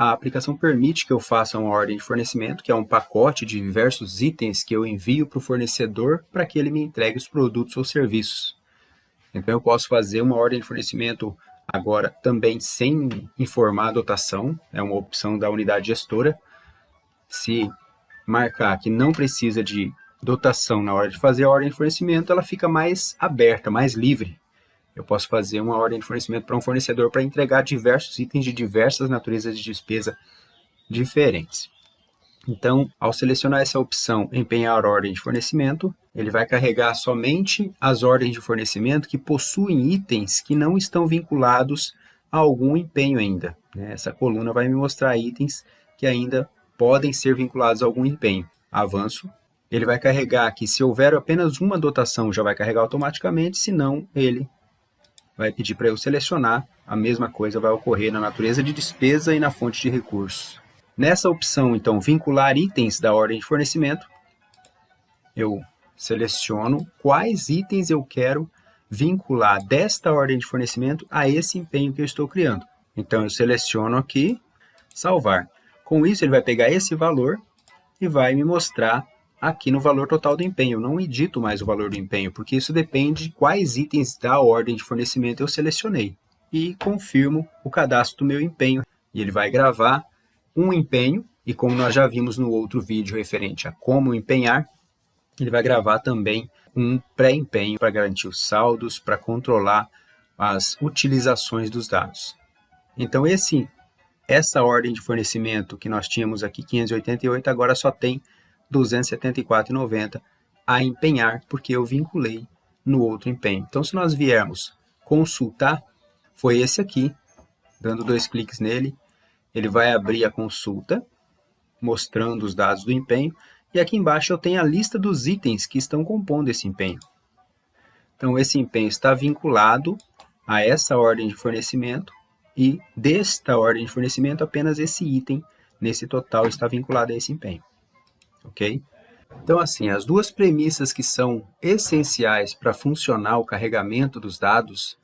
a aplicação permite que eu faça uma ordem de fornecimento, que é um pacote de diversos itens que eu envio para o fornecedor para que ele me entregue os produtos ou serviços. Então, eu posso fazer uma ordem de fornecimento agora também sem informar a dotação, é uma opção da unidade gestora. Se marcar que não precisa de dotação na hora de fazer a ordem de fornecimento, ela fica mais aberta, mais livre. Eu posso fazer uma ordem de fornecimento para um fornecedor para entregar diversos itens de diversas naturezas de despesa diferentes. Então, ao selecionar essa opção, empenhar ordem de fornecimento, ele vai carregar somente as ordens de fornecimento que possuem itens que não estão vinculados a algum empenho ainda. Essa coluna vai me mostrar itens que ainda podem ser vinculados a algum empenho. Avanço. Ele vai carregar aqui, se houver apenas uma dotação, já vai carregar automaticamente, se não, ele vai pedir para eu selecionar. A mesma coisa vai ocorrer na natureza de despesa e na fonte de recursos. Nessa opção, então, vincular itens da ordem de fornecimento, eu seleciono quais itens eu quero vincular desta ordem de fornecimento a esse empenho que eu estou criando. Então, eu seleciono aqui, salvar. Com isso, ele vai pegar esse valor e vai me mostrar aqui no valor total do empenho. Eu não edito mais o valor do empenho, porque isso depende de quais itens da ordem de fornecimento eu selecionei. E confirmo o cadastro do meu empenho. E ele vai gravar um empenho, e como nós já vimos no outro vídeo referente a como empenhar, ele vai gravar também um pré-empenho para garantir os saldos, para controlar as utilizações dos dados. Então, essa ordem de fornecimento que nós tínhamos aqui, 588, agora só tem 274,90 a empenhar, porque eu vinculei no outro empenho. Então, se nós viermos consultar, foi esse aqui, dando 2 cliques nele, ele vai abrir a consulta, mostrando os dados do empenho, e aqui embaixo eu tenho a lista dos itens que estão compondo esse empenho. Então, esse empenho está vinculado a essa ordem de fornecimento, e desta ordem de fornecimento, apenas esse item, nesse total, está vinculado a esse empenho. Ok? Então, assim, as duas premissas que são essenciais para funcionar o carregamento dos dados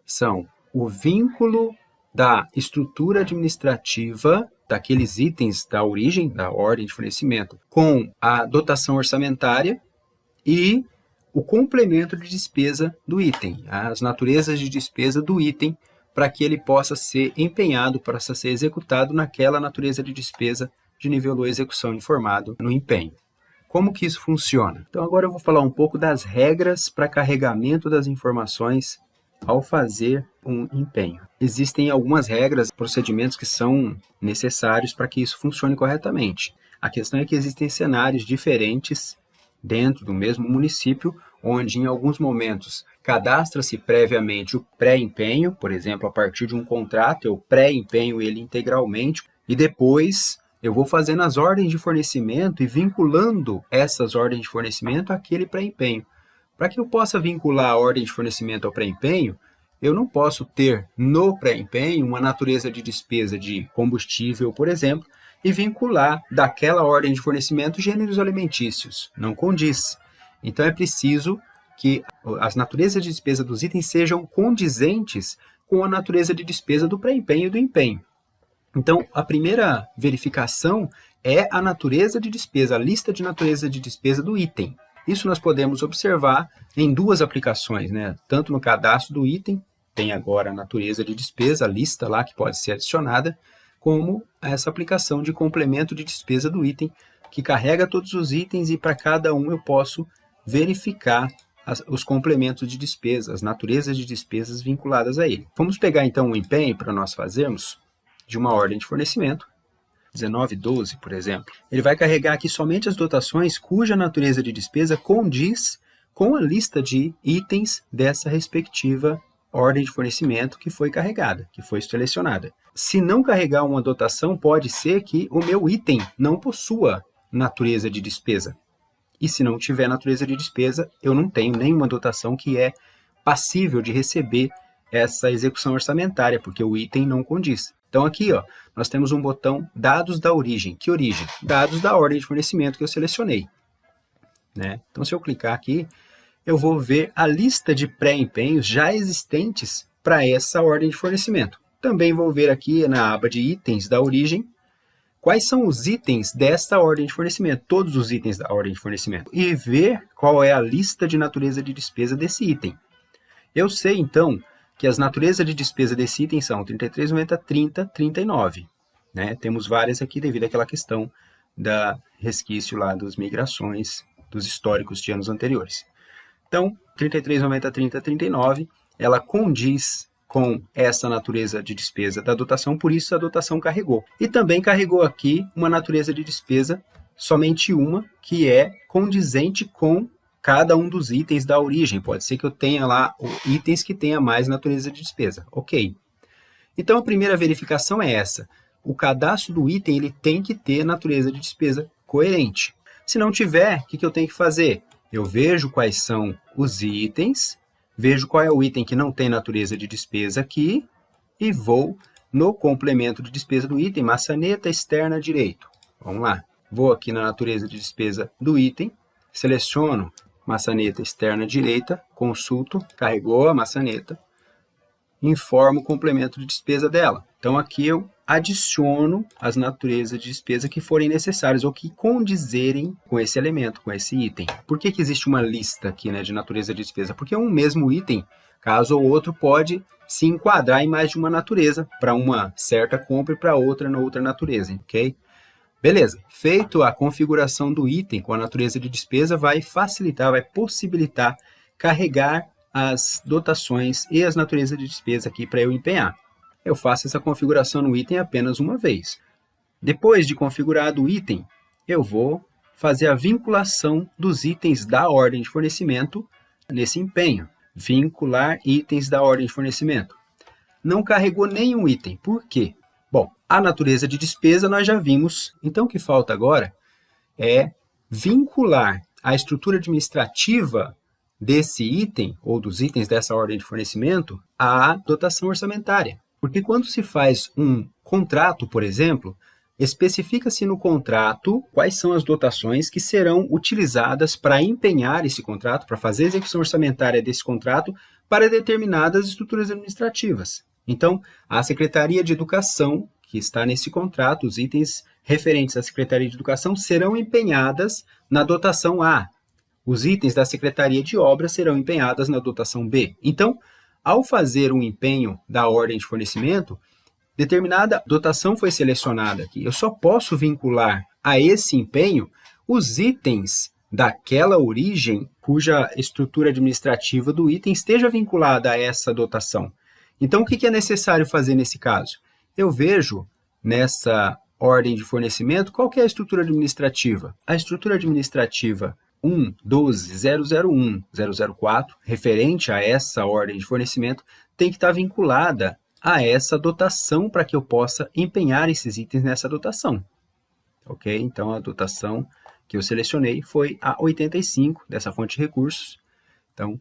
são o vínculo da estrutura administrativa daqueles itens da origem, da ordem de fornecimento, com a dotação orçamentária e o complemento de despesa do item, as naturezas de despesa do item, para que ele possa ser empenhado, para ser executado naquela natureza de despesa de nível ou execução informado no empenho. Como que isso funciona? Então, agora eu vou falar um pouco das regras para carregamento das informações ao fazer um empenho. Existem algumas regras, procedimentos que são necessários para que isso funcione corretamente. A questão é que existem cenários diferentes dentro do mesmo município, onde em alguns momentos cadastra-se previamente o pré-empenho, por exemplo, a partir de um contrato, eu pré-empenho ele integralmente, e depois eu vou fazendo as ordens de fornecimento e vinculando essas ordens de fornecimento àquele pré-empenho. Para que eu possa vincular a ordem de fornecimento ao pré-empenho, eu não posso ter no pré-empenho uma natureza de despesa de combustível, por exemplo, e vincular daquela ordem de fornecimento gêneros alimentícios. Não condiz. Então, é preciso que as naturezas de despesa dos itens sejam condizentes com a natureza de despesa do pré-empenho e do empenho. Então, a primeira verificação é a natureza de despesa, a lista de natureza de despesa do item. Isso nós podemos observar em duas aplicações, né? Tanto no cadastro do item, tem agora a natureza de despesa, a lista lá que pode ser adicionada, como essa aplicação de complemento de despesa do item, que carrega todos os itens e para cada um eu posso verificar os complementos de despesa, as naturezas de despesas vinculadas a ele. Vamos pegar então um empenho para nós fazermos de uma ordem de fornecimento, 1912, por exemplo. Ele vai carregar aqui somente as dotações cuja natureza de despesa condiz com a lista de itens dessa respectiva ordem de fornecimento que foi carregada, que foi selecionada. Se não carregar uma dotação, pode ser que o meu item não possua natureza de despesa. E se não tiver natureza de despesa, eu não tenho nenhuma dotação que é passível de receber essa execução orçamentária, porque o item não condiz. Então aqui, ó, nós temos um botão dados da origem. Que origem? Dados da ordem de fornecimento que eu selecionei. Né? Então se eu clicar aqui, eu vou ver a lista de pré-empenhos já existentes para essa ordem de fornecimento. Também vou ver aqui na aba de itens da origem, quais são os itens desta ordem de fornecimento, todos os itens da ordem de fornecimento, e ver qual é a lista de natureza de despesa desse item. Eu sei, então, que as naturezas de despesa desse item são 33, 90, 30, 39. Né? Temos várias aqui devido àquela questão da resquício lá das migrações, dos históricos de anos anteriores. Então, 33, 90, 30, 39, ela condiz com essa natureza de despesa da dotação, por isso a dotação carregou. E também carregou aqui uma natureza de despesa, somente uma, que é condizente com cada um dos itens da origem. Pode ser que eu tenha lá itens que tenha mais natureza de despesa. Ok. Então, a primeira verificação é essa. O cadastro do item ele tem que ter natureza de despesa coerente. Se não tiver, o que eu tenho que fazer? Eu vejo quais são os itens, vejo qual é o item que não tem natureza de despesa aqui e vou no complemento de despesa do item, maçaneta externa direito. Vamos lá. Vou aqui na natureza de despesa do item, seleciono maçaneta externa direita, consulto, carregou a maçaneta, informo o complemento de despesa dela. Então, aqui eu adiciono as naturezas de despesa que forem necessárias ou que condizerem com esse elemento, com esse item. Por que existe uma lista aqui, né, de natureza de despesa? Porque um mesmo item, caso ou outro, pode se enquadrar em mais de uma natureza, para uma certa compra e para outra na outra natureza, ok? Beleza, feito a configuração do item com a natureza de despesa, vai facilitar, vai possibilitar carregar as dotações e as naturezas de despesa aqui para eu empenhar. Eu faço essa configuração no item apenas uma vez. Depois de configurado o item, eu vou fazer a vinculação dos itens da ordem de fornecimento nesse empenho. Vincular itens da ordem de fornecimento. Não carregou nenhum item. Por quê? Bom, a natureza de despesa nós já vimos. Então, o que falta agora é vincular a estrutura administrativa desse item, ou dos itens dessa ordem de fornecimento, à dotação orçamentária. Porque quando se faz um contrato, por exemplo, especifica-se no contrato quais são as dotações que serão utilizadas para empenhar esse contrato, para fazer a execução orçamentária desse contrato para determinadas estruturas administrativas. Então, a Secretaria de Educação, que está nesse contrato, os itens referentes à Secretaria de Educação serão empenhadas na dotação A. Os itens da Secretaria de Obras serão empenhados na dotação B. Então, ao fazer um empenho da ordem de fornecimento, determinada dotação foi selecionada aqui. Eu só posso vincular a esse empenho os itens daquela origem cuja estrutura administrativa do item esteja vinculada a essa dotação. Então, o que é necessário fazer nesse caso? Eu vejo nessa ordem de fornecimento qual que é a estrutura administrativa. A estrutura administrativa 1.12.001.004, referente a essa ordem de fornecimento, tem que estar vinculada a essa dotação para que eu possa empenhar esses itens nessa dotação. Ok? Então, a dotação que eu selecionei foi a 85 dessa fonte de recursos. Então,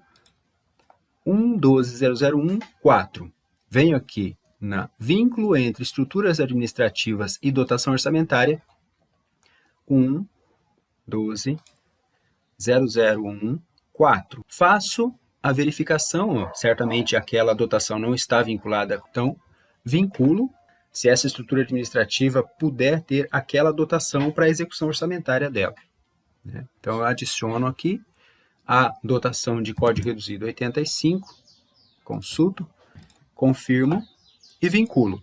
1.12.001.4. Venho aqui na vínculo entre estruturas administrativas e dotação orçamentária. 1.12.001.4. Faço a verificação, certamente aquela dotação não está vinculada, então vinculo se essa estrutura administrativa puder ter aquela dotação para a execução orçamentária dela. Né? Então, eu adiciono aqui a dotação de código reduzido 85, consulto, confirmo e vinculo.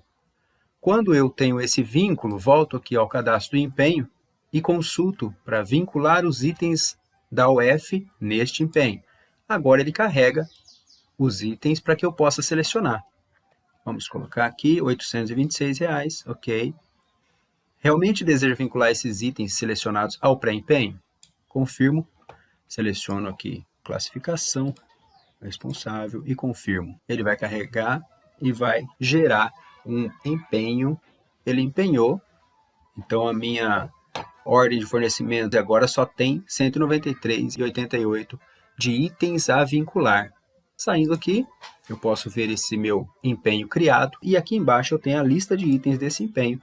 Quando eu tenho esse vínculo, volto aqui ao cadastro do empenho e consulto para vincular os itens da UF neste empenho. Agora ele carrega os itens para que eu possa selecionar. Vamos colocar aqui R$ 826, ok. Realmente desejo vincular esses itens selecionados ao pré-empenho? Confirmo, seleciono aqui classificação, responsável e confirmo. Ele vai carregar e vai gerar um empenho. Ele empenhou, então a minha ordem de fornecimento agora só tem 193,88 de itens a vincular. Saindo aqui, eu posso ver esse meu empenho criado e aqui embaixo eu tenho a lista de itens desse empenho,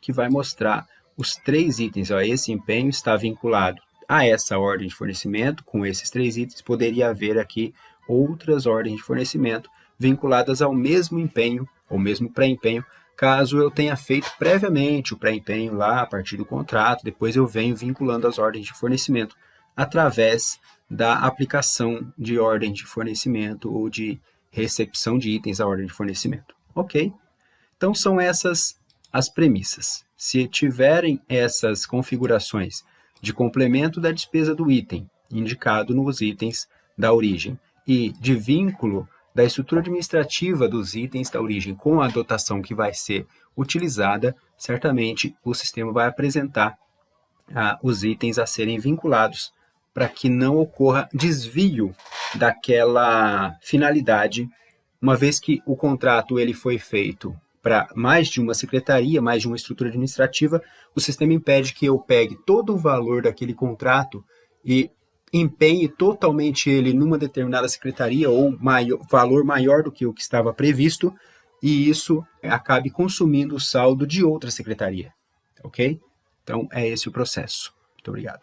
que vai mostrar os 3 itens. Ó, esse empenho está vinculado a essa ordem de fornecimento, com esses 3 itens. Poderia haver aqui outras ordens de fornecimento vinculadas ao mesmo empenho, ou mesmo pré-empenho, caso eu tenha feito previamente o pré-empenho lá a partir do contrato, depois eu venho vinculando as ordens de fornecimento através da aplicação de ordem de fornecimento ou de recepção de itens à ordem de fornecimento. Ok? Então, são essas as premissas. Se tiverem essas configurações de complemento da despesa do item, indicado nos itens da origem, e de vínculo da estrutura administrativa dos itens da origem com a dotação que vai ser utilizada, certamente o sistema vai apresentar os itens a serem vinculados para que não ocorra desvio daquela finalidade, uma vez que o contrato ele foi feito para mais de uma secretaria, mais de uma estrutura administrativa, o sistema impede que eu pegue todo o valor daquele contrato e empenhe totalmente ele numa determinada secretaria ou valor maior do que o que estava previsto, e isso acabe consumindo o saldo de outra secretaria, ok? Então, é esse o processo. Muito obrigado.